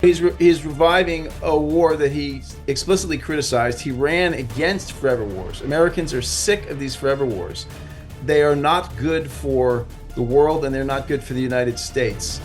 He's reviving a war that he explicitly criticized. He ran against forever wars. Americans are sick of these forever wars. They are not good for the world, and they're not good for the United States.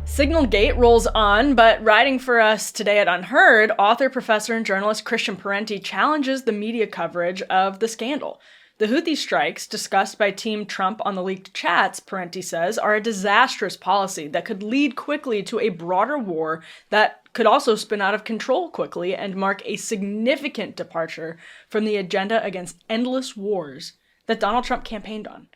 Signalgate rolls on, but writing for us today at UnHerd, author, professor, and journalist Christian Parenti challenges the media coverage of the scandal. The Houthi strikes, discussed by Team Trump on the leaked chats, Parenti says, are a disastrous policy that could lead quickly to a broader war that could also spin out of control quickly and mark a significant departure from the agenda against endless wars that Donald Trump campaigned on.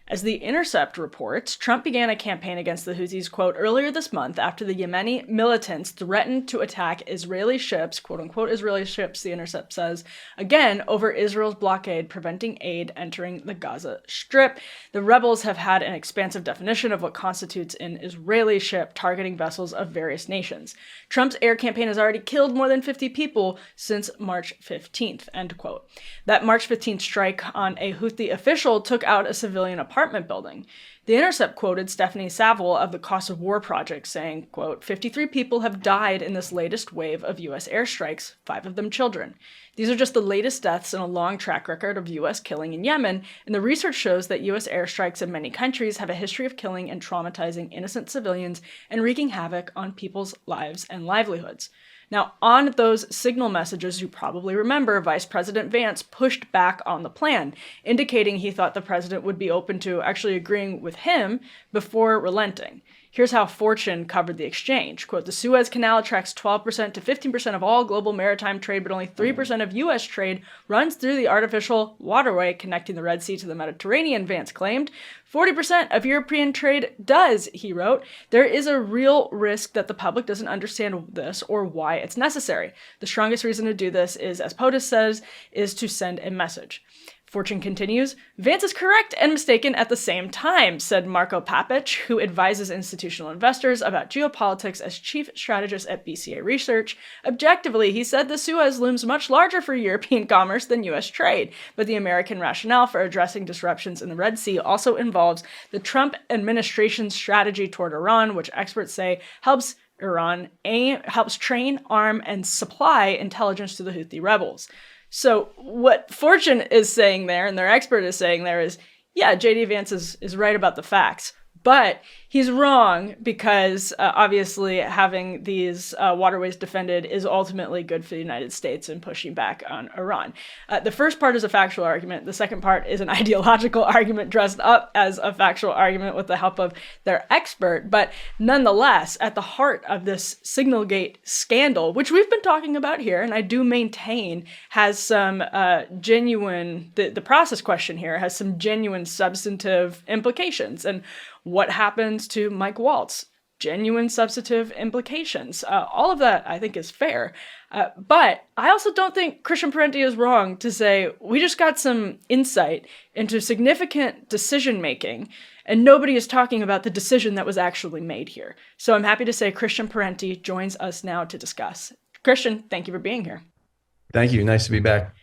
As The Intercept reports, Trump began a campaign against the Houthis, quote, earlier this month after the Yemeni militants threatened to attack Israeli ships, quote unquote Israeli ships, The Intercept says, again over Israel's blockade preventing aid entering the Gaza Strip. The rebels have had an expansive definition of what constitutes an Israeli ship targeting vessels of various nations. Trump's air campaign has already killed more than 50 people since March 15th, end quote. That March 15th strike on a Houthi official took out a civilian apartment building. The Intercept quoted Stephanie Saville of the Cost of War Project saying, quote, 53 people have died in this latest wave of U.S. airstrikes, 5 of them children. These are just the latest deaths in a long track record of U.S. killing in Yemen, and the research shows that U.S. airstrikes in many countries have a history of killing and traumatizing innocent civilians and wreaking havoc on people's lives and livelihoods. Now, on those signal messages, you probably remember Vice President Vance pushed back on the plan, indicating he thought the president would be open to actually agreeing with him before relenting. Here's how Fortune covered the exchange. Quote, the Suez Canal attracts 12% to 15% of all global maritime trade, but only 3% of U.S. trade runs through the artificial waterway connecting the Red Sea to the Mediterranean, Vance claimed. 40% of European trade does, he wrote. There is a real risk that the public doesn't understand this or why it's necessary. The strongest reason to do this is, as POTUS says, is to send a message. Fortune continues, Vance is correct and mistaken at the same time, said Marco Papic, who advises institutional investors about geopolitics as chief strategist at BCA Research. Objectively, he said the Suez looms much larger for European commerce than U.S. trade, but the American rationale for addressing disruptions in the Red Sea also involves the Trump administration's strategy toward Iran, which experts say helps train, arm, and supply intelligence to the Houthi rebels. So what Fortune is saying there, and their expert is saying there is, yeah, J.D. Vance is right about the facts, but he's wrong because obviously having these waterways defended is ultimately good for the United States in pushing back on Iran. The first part is a factual argument. The second part is an ideological argument dressed up as a factual argument with the help of their expert. But nonetheless, at the heart of this Signalgate scandal, which we've been talking about here, and I do maintain has some genuine, the process question here has some genuine substantive implications. And what happens to Mike Waltz? Genuine substantive implications. All of that, I think, is fair. But I also don't think Christian Parenti is wrong to say we just got some insight into significant decision-making, and nobody is talking about the decision that was actually made here. So I'm happy to say Christian Parenti joins us now to discuss. Christian, thank you for being here. Thank you. Nice to be back.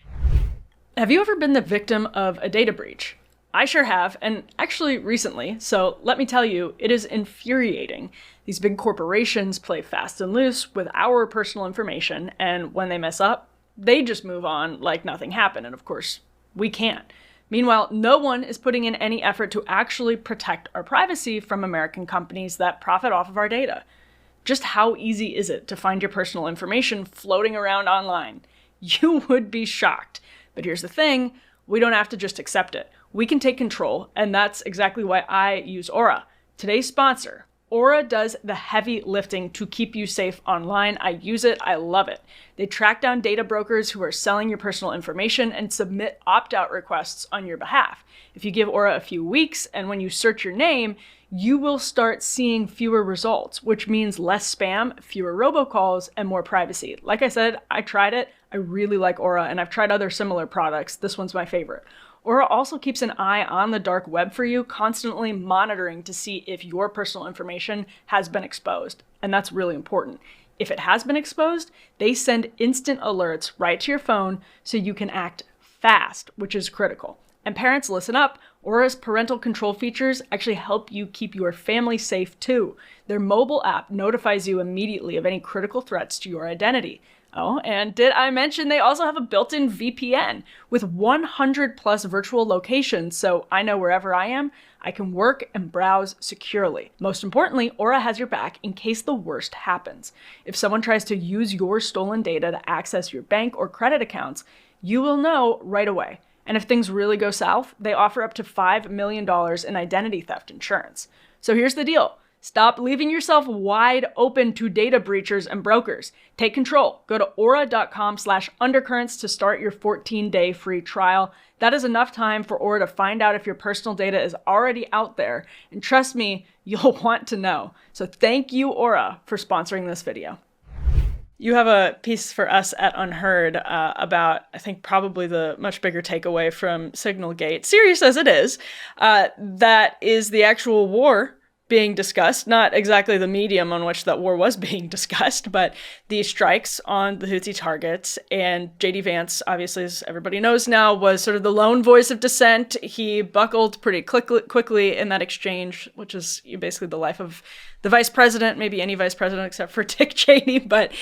Have you ever been the victim of a data breach? I sure have, and actually recently, so let me tell you, it is infuriating. These big corporations play fast and loose with our personal information, and when they mess up, they just move on like nothing happened, and of course, we can't. Meanwhile, no one is putting in any effort to actually protect our privacy from American companies that profit off of our data. Just how easy is it to find your personal information floating around online? You would be shocked. But here's the thing, we don't have to just accept it. We can take control, and that's exactly why I use Aura. Today's sponsor, Aura does the heavy lifting to keep you safe online. I use it. I love it. They track down data brokers who are selling your personal information and submit opt-out requests on your behalf. If you give Aura a few weeks, and when you search your name, you will start seeing fewer results, which means less spam, fewer robocalls, and more privacy. Like I said, I tried it. I really like Aura, and I've tried other similar products. This one's my favorite. Aura also keeps an eye on the dark web for you, constantly monitoring to see if your personal information has been exposed. And that's really important. If it has been exposed, they send instant alerts right to your phone so you can act fast, which is critical. And parents, listen up. Aura's parental control features actually help you keep your family safe too. Their mobile app notifies you immediately of any critical threats to your identity. Oh, and did I mention they also have a built-in VPN with 100 plus virtual locations, so I know wherever I am, I can work and browse securely. Most importantly, Aura has your back in case the worst happens. If someone tries to use your stolen data to access your bank or credit accounts, you will know right away. And if things really go south, they offer up to $5 million in identity theft insurance. So here's the deal. Stop leaving yourself wide open to data breachers and brokers. Take control. Go to aura.com/undercurrents to start your 14-day free trial. That is enough time for Aura to find out if your personal data is already out there. And trust me, you'll want to know. So thank you, Aura, for sponsoring this video. You have a piece for us at UnHerd about, I think, probably the much bigger takeaway from Signalgate, serious as it is, that is the actual war being discussed, not exactly the medium on which that war was being discussed, but the strikes on the Houthi targets. And J.D. Vance, obviously, as everybody knows now, was sort of the lone voice of dissent. He buckled pretty quickly in that exchange, which is basically the life of the vice president, maybe any vice president except for Dick Cheney. But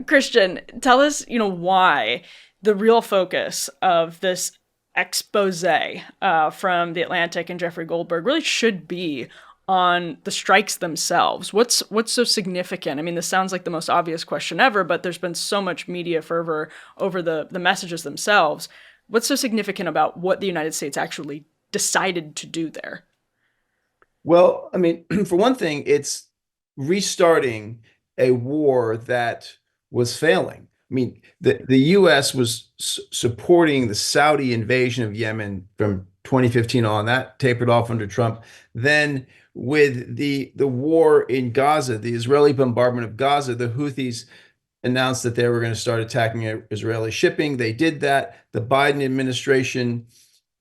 Christian, tell us, why the real focus of this expose from The Atlantic and Jeffrey Goldberg really should be on the strikes themselves. What's so significant? I mean, this sounds like the most obvious question ever, but there's been so much media fervor over the messages themselves. What's so significant about what the United States actually decided to do there? Well, I mean, for one thing, it's restarting a war that was failing. I mean, the U.S. was supporting the Saudi invasion of Yemen from 2015 on. That tapered off under Trump. Then with the war in Gaza, the Israeli bombardment of Gaza, the Houthis announced that they were going to start attacking Israeli shipping. They did that. The Biden administration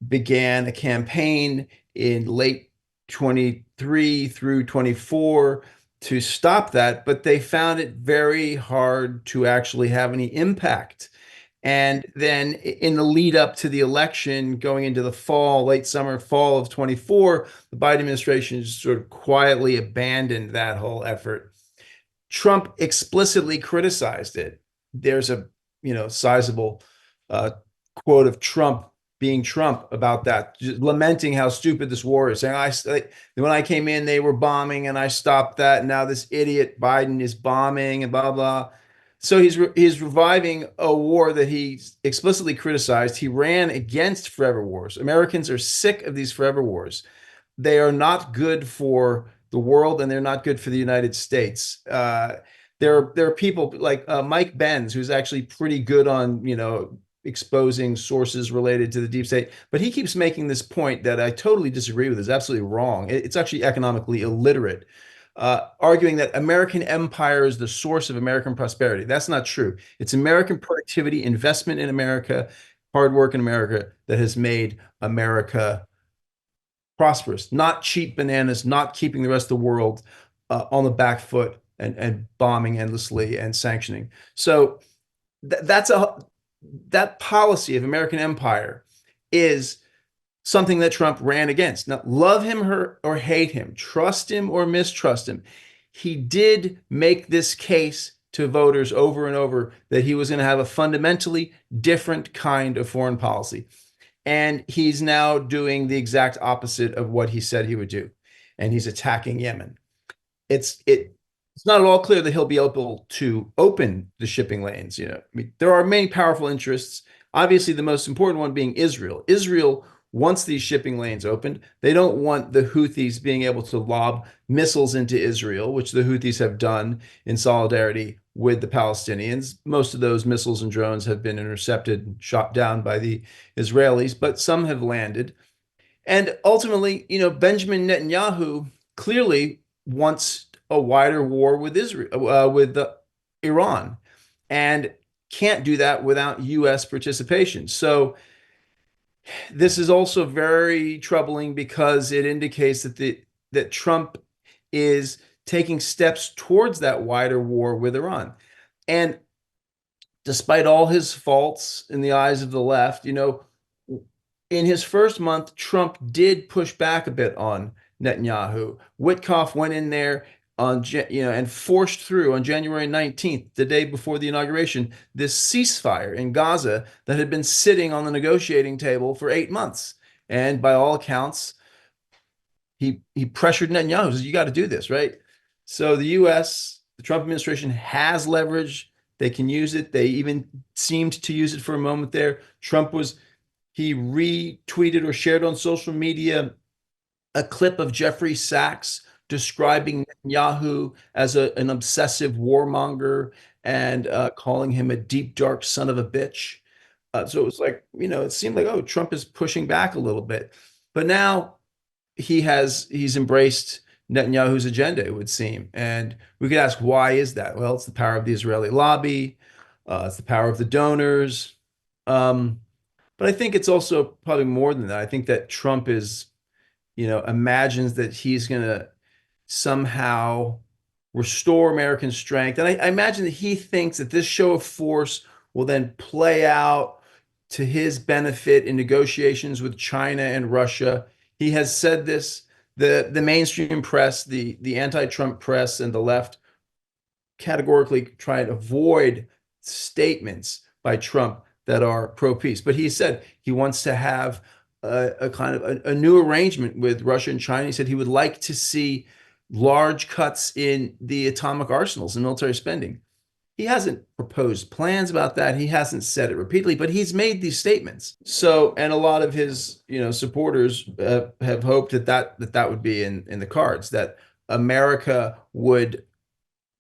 began a campaign in late 23 through 24 to stop that, but they found it very hard to actually have any impact. And then in the lead up to the election, going into the fall, late summer, fall of 24, the Biden administration just sort of quietly abandoned that whole effort. Trump explicitly criticized it. There's a sizable quote of Trump being Trump about that, just lamenting how stupid this war is. Saying, when I came in, they were bombing and I stopped that. And now this idiot Biden is bombing and blah, blah. So he's reviving a war that he explicitly criticized. He ran against forever wars. Americans are sick of these forever wars. They are not good for the world and they're not good for the United States. There are people like Mike Benz, who's actually pretty good on, exposing sources related to the deep state. But he keeps making this point that I totally disagree with. It's absolutely wrong. It's actually economically illiterate, arguing that American empire is the source of American prosperity. That's not true. It's American productivity, investment in America, hard work in America that has made America prosperous, not cheap bananas, not keeping the rest of the world on the back foot and bombing endlessly and sanctioning. So that policy of American empire is something that Trump ran against. Now, love him or hate him, trust him or mistrust him, he did make this case to voters over and over that he was going to have a fundamentally different kind of foreign policy. And he's now doing the exact opposite of what he said he would do. And he's attacking Yemen. It's not at all clear that he'll be able to open the shipping lanes. I mean, there are many powerful interests. Obviously, the most important one being Israel. Israel wants these shipping lanes opened. They don't want the Houthis being able to lob missiles into Israel, which the Houthis have done in solidarity with the Palestinians. Most of those missiles and drones have been intercepted and shot down by the Israelis, but some have landed. And ultimately, Benjamin Netanyahu clearly wants a wider war with Israel, with Iran, and can't do that without U.S. participation. So this is also very troubling because it indicates that Trump is taking steps towards that wider war with Iran. And despite all his faults in the eyes of the left, in his first month, Trump did push back a bit on Netanyahu. Witkoff went in there on, and forced through on January 19th, the day before the inauguration, this ceasefire in Gaza that had been sitting on the negotiating table for 8 months. And by all accounts, he pressured Netanyahu, says, you got to do this, right? So the U.S., the Trump administration has leverage. They can use it. They even seemed to use it for a moment there. He retweeted or shared on social media a clip of Jeffrey Sachs describing Netanyahu as an obsessive warmonger and calling him a deep, dark son of a bitch. So it was like, it seemed like, oh, Trump is pushing back a little bit. But now he's embraced Netanyahu's agenda, it would seem. And we could ask, why is that? Well, it's the power of the Israeli lobby. It's the power of the donors. But I think it's also probably more than that. I think that Trump imagines that he's going to somehow restore American strength. And I imagine that he thinks that this show of force will then play out to his benefit in negotiations with China and Russia. He has said this. The mainstream press, the anti-Trump press and the left categorically try to avoid statements by Trump that are pro-peace. But he said he wants to have a kind of a new arrangement with Russia and China. He said he would like to see large cuts in the atomic arsenals and military spending. He hasn't proposed plans about that. He hasn't said it repeatedly, but he's made these statements. So, and a lot of his, supporters have hoped that would be in the cards, that America would,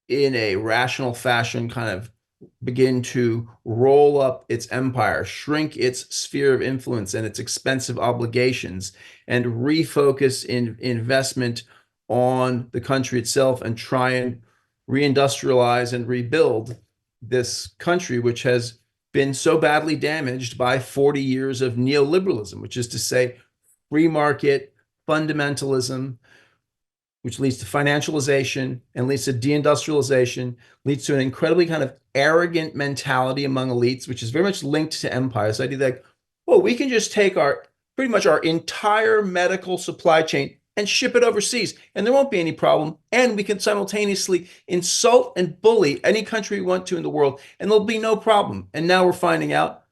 in a rational fashion, kind of begin to roll up its empire, shrink its sphere of influence and its expensive obligations, and refocus in investment on the country itself and try and reindustrialize and rebuild this country, which has been so badly damaged by 40 years of neoliberalism, which is to say free market fundamentalism, which leads to financialization and leads to deindustrialization, leads to an incredibly kind of arrogant mentality among elites, which is very much linked to empire. This idea that, well, we can just take pretty much our entire medical supply chain and ship it overseas, and there won't be any problem. And we can simultaneously insult and bully any country we want to in the world, and there'll be no problem. And now we're finding out,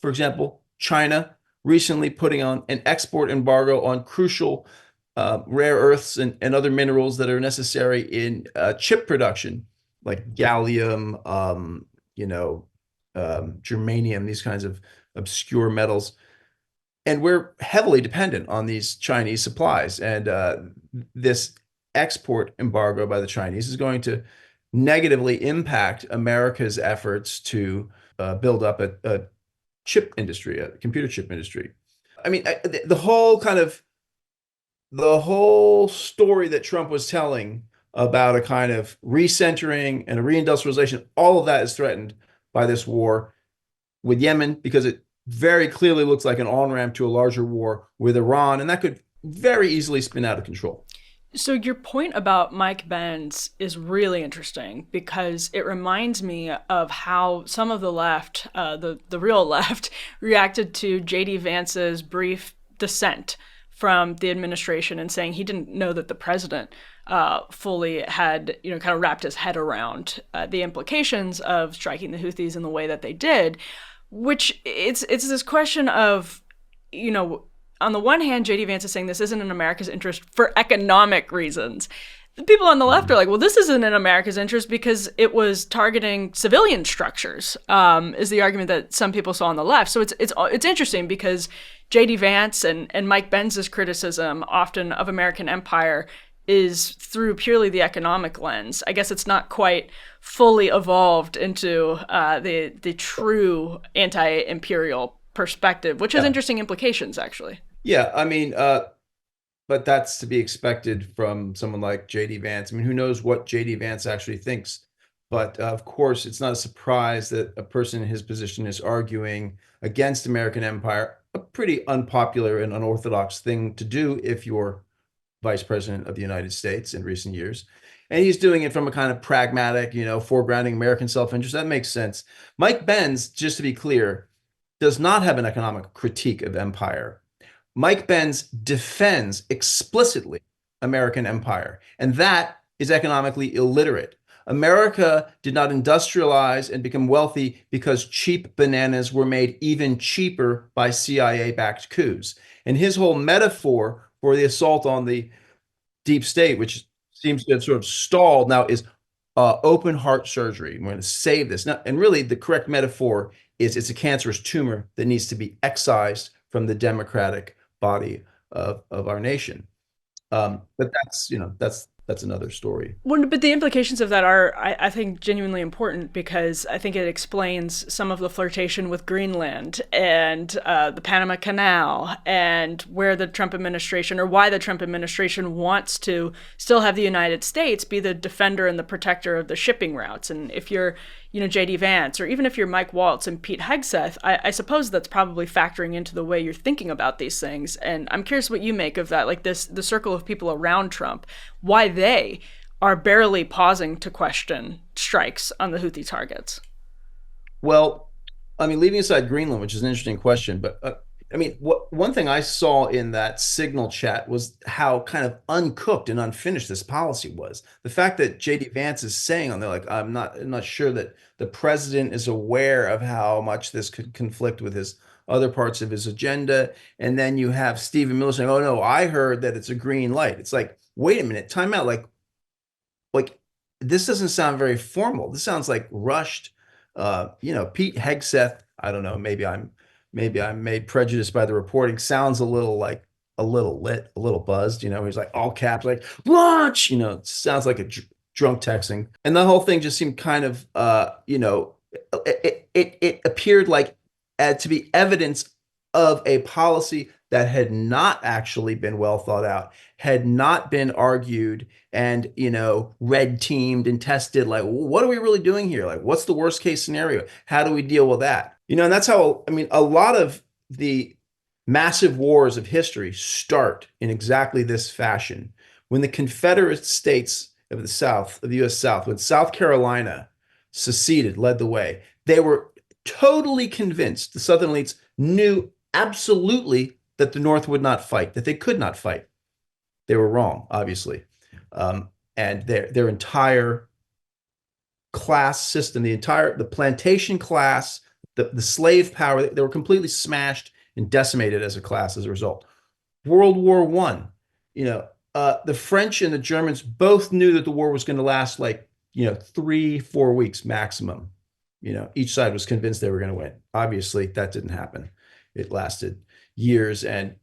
for example, China recently putting on an export embargo on crucial rare earths and other minerals that are necessary in chip production, like gallium, germanium, these kinds of obscure metals. And we're heavily dependent on these Chinese supplies. And this export embargo by the Chinese is going to negatively impact America's efforts to build up a chip industry, a computer chip industry. I mean, the whole story that Trump was telling about a kind of recentering and a reindustrialization, all of that is threatened by this war with Yemen, because it very clearly looks like an on-ramp to a larger war with Iran, and that could very easily spin out of control. So your point about Mike Benz is really interesting, because it reminds me of how some of the left, the real left, reacted to J.D. Vance's brief dissent from the administration and saying he didn't know that the president fully had, kind of wrapped his head around the implications of striking the Houthis in the way that they did. Which it's this question of, on the one hand, J.D. Vance is saying this isn't in America's interest for economic reasons. The people on the left are like, well, this isn't in America's interest because it was targeting civilian structures, is the argument that some people saw on the left. So it's interesting, because J.D. Vance and Mike Benz's criticism often of American empire is through purely the economic lens. I guess it's not quite fully evolved into the true anti-imperial perspective, which has interesting implications, actually. Yeah, I mean, but that's to be expected from someone like J.D. Vance. I mean, who knows what J.D. Vance actually thinks? But of course, it's not a surprise that a person in his position is arguing against American empire, a pretty unpopular and unorthodox thing to do if you're vice president of the United States in recent years. And he's doing it from a kind of pragmatic, foregrounding American self-interest. That makes sense. Mike Benz, just to be clear, does not have an economic critique of empire. Mike Benz defends explicitly American empire, and that is economically illiterate. America did not industrialize and become wealthy because cheap bananas were made even cheaper by CIA-backed coups. And his whole metaphor for the assault on the deep state, which seems to have sort of stalled now, is open heart surgery. We're going to save this. Now, and really, the correct metaphor is it's a cancerous tumor that needs to be excised from the democratic body of our nation. But that's, that's another story. Well, but the implications of that are, I think, genuinely important because I think it explains some of the flirtation with Greenland and the Panama Canal and where the Trump administration, or why the Trump administration wants to still have the United States be the defender and the protector of the shipping routes. And if you're, J.D. Vance, or even if you're Mike Waltz and Pete Hegseth, I suppose that's probably factoring into the way you're thinking about these things. And I'm curious what you make of that, like the circle of people around Trump, why they are barely pausing to question strikes on the Houthi targets. Well, I mean, leaving aside Greenland, which is an interesting question, but I mean, one thing I saw in that Signal chat was how kind of uncooked and unfinished this policy was. The fact that JD Vance is saying on there, like, I'm not sure that the president is aware of how much this could conflict with his other parts of his agenda. And then you have Stephen Miller saying, "Oh no, I heard that it's a green light." It's like, wait a minute, time out. Like this doesn't sound very formal. This sounds like rushed. Pete Hegseth, I don't know, maybe I'm made prejudiced by the reporting. Sounds a little like a little lit, a little buzzed. He's like all caps, like launch. It sounds like a drunk texting, and the whole thing just seemed kind of, it appeared like to be evidence of a policy that had not actually been well thought out, had not been argued and, red teamed and tested. Like, what are we really doing here? Like, what's the worst case scenario? How do we deal with that? And that's how, I mean, a lot of the massive wars of history start in exactly this fashion. When the Confederate States of the South, of the US South, when South Carolina seceded, led the way, they were totally convinced, the Southern elites knew absolutely that the North would not fight, that they could not fight. They were wrong, obviously. And their entire class system, the plantation class, the slave power, they were completely smashed and decimated as a class as a result. World War One, the French and the Germans both knew that the war was going to last like, 3-4 weeks maximum. Each side was convinced they were going to win. Obviously, that didn't happen. It lasted years and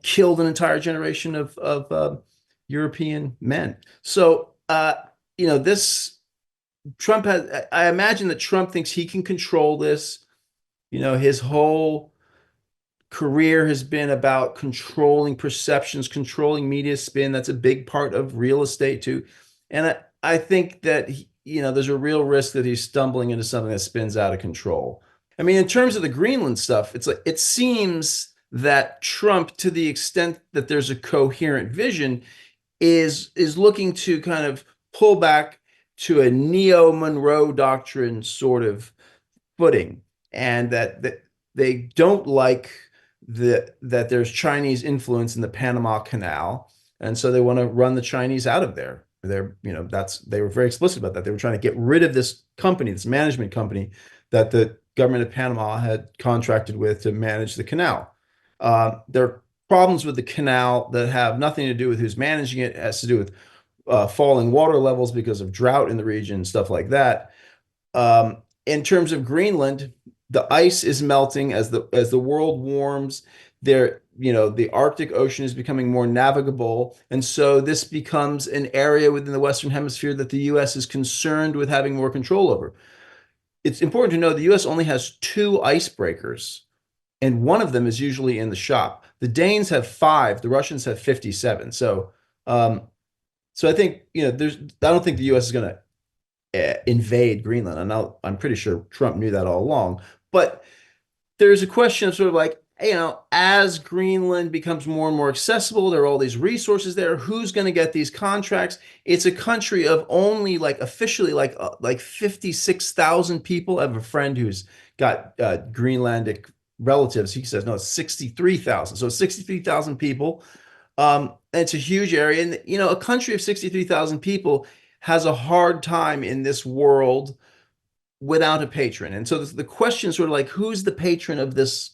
killed an entire generation of European men. So, this Trump has. I imagine that Trump thinks he can control this. His whole career has been about controlling perceptions, controlling media spin. That's a big part of real estate too. And I think that there's a real risk that he's stumbling into something that spins out of control. I mean, in terms of the Greenland stuff, it's like it seems that Trump, to the extent that there's a coherent vision, is looking to kind of pull back to a neo-Monroe doctrine sort of footing, and that they don't like that there's Chinese influence in the Panama Canal, and so they want to run the Chinese out of there. They were very explicit about that. They were trying to get rid of this company, this management company that the government of Panama had contracted with to manage the canal. There are problems with the canal that have nothing to do with who's managing it. It has to do with falling water levels because of drought in the region, stuff like that. In terms of Greenland, the ice is melting as the world warms. The Arctic Ocean is becoming more navigable, and so this becomes an area within the Western Hemisphere that the U.S. is concerned with having more control over. It's important to know the U.S. only has 2 icebreakers, and one of them is usually in the shop. The Danes have 5, the Russians have 57. So I think, I don't think the U.S. is going to invade Greenland. I'm pretty sure Trump knew that all along. But there's a question of sort of like, as Greenland becomes more and more accessible, there are all these resources there. Who's going to get these contracts? It's a country of only like officially like 56,000 people. I have a friend who's got Greenlandic relatives. He says no, it's 63,000. So 63,000 people. And it's a huge area, and a country of 63,000 people has a hard time in this world without a patron. And so the question is sort of like, who's the patron of this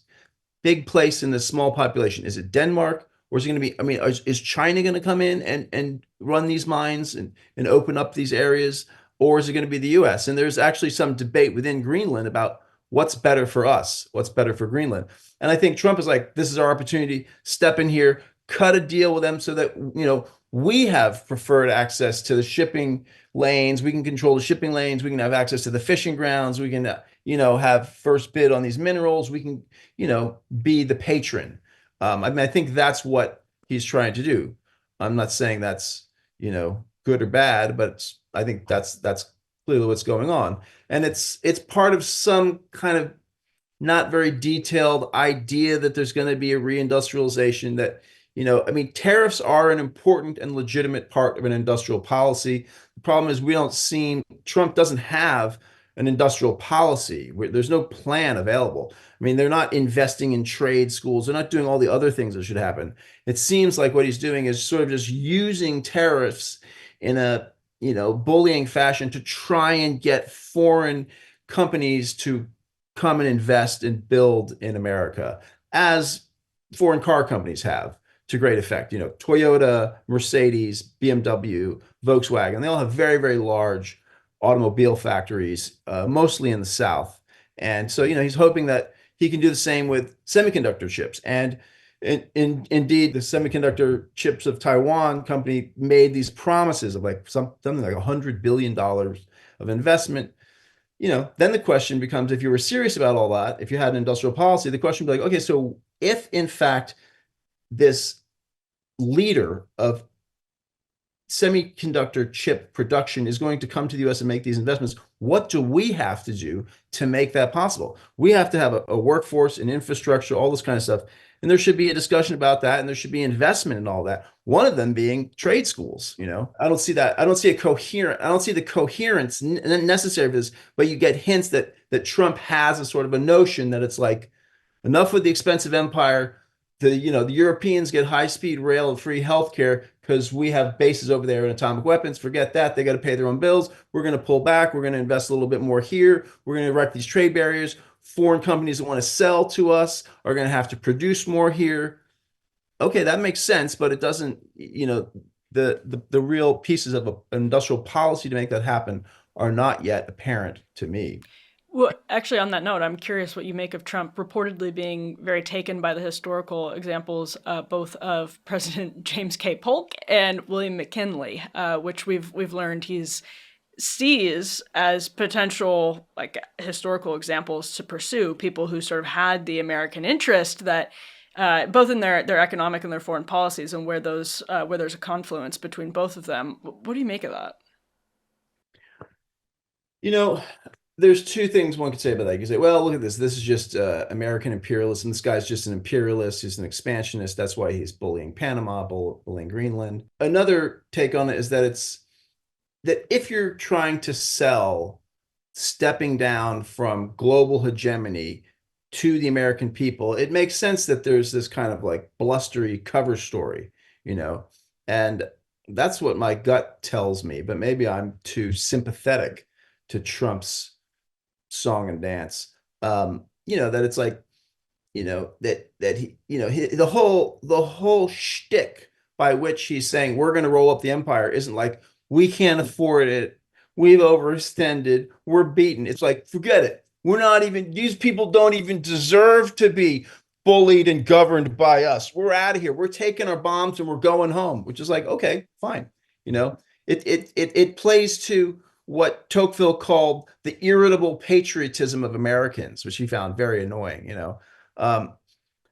big place in this small population? Is it Denmark, or is it going to be? I mean, is China going to come in and run these mines and open up these areas, or is it going to be the U.S.? And there's actually some debate within Greenland about what's better for us, what's better for Greenland. And I think Trump is like, this is our opportunity, step in here, cut a deal with them so that we have preferred access to the shipping lanes. We can control the shipping lanes. We can have access to the fishing grounds. We can, have first bid on these minerals. We can, be the patron. I mean, I think that's what he's trying to do. I'm not saying that's, good or bad, but I think that's clearly what's going on. And it's part of some kind of not very detailed idea that there's going to be a reindustrialization that, I mean, tariffs are an important and legitimate part of an industrial policy. The problem is Trump doesn't have an industrial policy. There's no plan available. I mean, they're not investing in trade schools. They're not doing all the other things that should happen. It seems like what he's doing is sort of just using tariffs in a, bullying fashion to try and get foreign companies to come and invest and build in America, as foreign car companies have to great effect. Toyota, Mercedes, BMW, Volkswagen, they all have very, very large automobile factories, mostly in the South. And so, he's hoping that he can do the same with semiconductor chips. And indeed, the semiconductor chips of Taiwan company made these promises of like something like $100 billion of investment. Then the question becomes, if you were serious about all that, if you had an industrial policy, the question would be like, okay, so if in fact this leader of semiconductor chip production is going to come to the US and make these investments, what do we have to do to make that possible? We have to have a workforce, an infrastructure, all this kind of stuff. And there should be a discussion about that, and there should be investment in all that. One of them being trade schools. I don't see that. I don't see the coherence necessary for this, but you get hints that Trump has a sort of a notion that it's like, enough with the expensive empire. The Europeans get high-speed rail and free healthcare because we have bases over there in atomic weapons. Forget that. They got to pay their own bills. We're going to pull back. We're going to invest a little bit more here. We're going to erect these trade barriers. Foreign companies that want to sell to us are going to have to produce more here. Okay, that makes sense, but it doesn't, the real pieces of an industrial policy to make that happen are not yet apparent to me. Well, actually, on that note, I'm curious what you make of Trump reportedly being very taken by the historical examples, both of President James K. Polk and William McKinley, which we've learned he's sees as potential like historical examples to pursue, people who sort of had the American interest that both in their economic and their foreign policies, and where there's a confluence between both of them. What do you make of that? You know, there's two things one could say about that. You could say, well, look at this. This is just American imperialism. This guy's just an imperialist. He's an expansionist. That's why he's bullying Panama, bullying Greenland. Another take on it is that if you're trying to sell stepping down from global hegemony to the American people, it makes sense that there's this kind of like blustery cover story, and that's what my gut tells me. But maybe I'm too sympathetic to Trump's song and dance. That it's like, that the whole shtick by which he's saying we're going to roll up the empire isn't like, we can't afford it, we've overextended, we're beaten. It's like, forget it. These people don't even deserve to be bullied and governed by us. We're out of here. We're taking our bombs and we're going home, which is like, okay, fine. It plays to what Tocqueville called the irritable patriotism of Americans, which he found very annoying.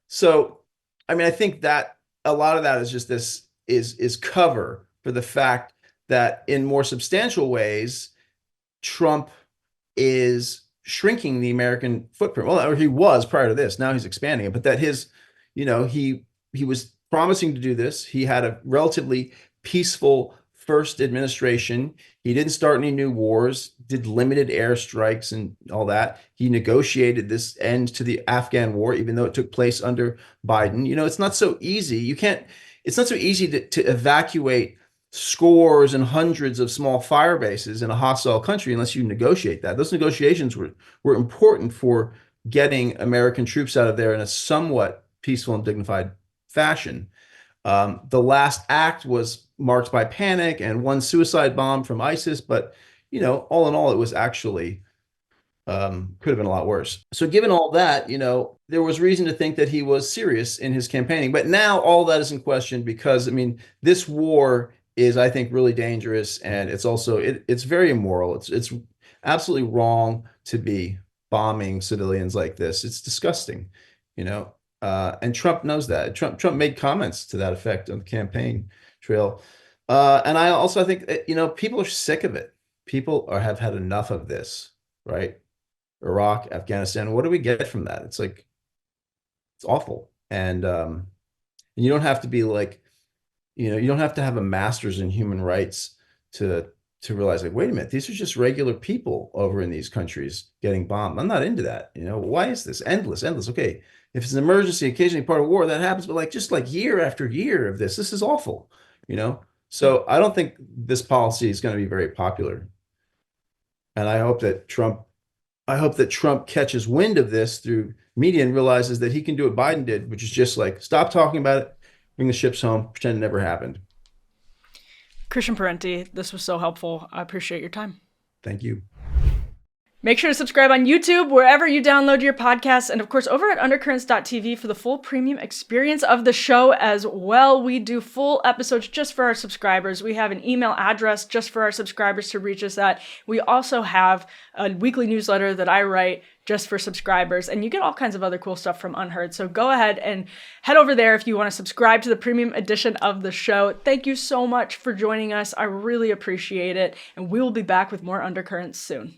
So, I mean, I think that a lot of that is just this is cover for the fact that in more substantial ways, Trump is shrinking the American footprint. Well, or he was prior to this. Now he's expanding it, but that his, he was promising to do this. He had a relatively peaceful first administration. He didn't start any new wars, did limited airstrikes and all that. He negotiated this end to the Afghan war, even though it took place under Biden. It's not so easy. It's not so easy to evacuate scores and hundreds of small fire bases in a hostile country unless you negotiate that. Those negotiations were important for getting American troops out of there in a somewhat peaceful and dignified fashion. The last act was marked by panic and one suicide bomb from ISIS, but all in all, it was actually could have been a lot worse. So given all that, there was reason to think that he was serious in his campaigning. But now all that is in question because, this war is, I think, really dangerous, and it's also it's very immoral. It's absolutely wrong to be bombing civilians like this. It's disgusting, and Trump knows that. Trump made comments to that effect on the campaign trail, and I think people are sick of it. People have had enough of this, right? Iraq, Afghanistan. What do we get from that? It's like it's awful, and you don't have to be like. You don't have to have a master's in human rights to realize, like, wait a minute, these are just regular people over in these countries getting bombed. I'm not into that. Why is this endless? Okay, if it's an emergency, occasionally part of war, that happens, but just year after year of this is awful. So I don't think this policy is going to be very popular, and I hope that Trump catches wind of this through media and realizes that he can do what Biden did, which is just stop talking about it. Bring the ships home, pretend it never happened. Christian Parenti, this was so helpful. I appreciate your time. Thank you. Make sure to subscribe on YouTube, wherever you download your podcasts, and of course over at undercurrents.tv for the full premium experience of the show as well. We do full episodes just for our subscribers. We have an email address just for our subscribers to reach us at. We also have a weekly newsletter that I write just for subscribers, and you get all kinds of other cool stuff from UnHerd. So go ahead and head over there if you want to subscribe to the premium edition of the show. Thank you so much for joining us. I really appreciate it, and we will be back with more Undercurrents soon.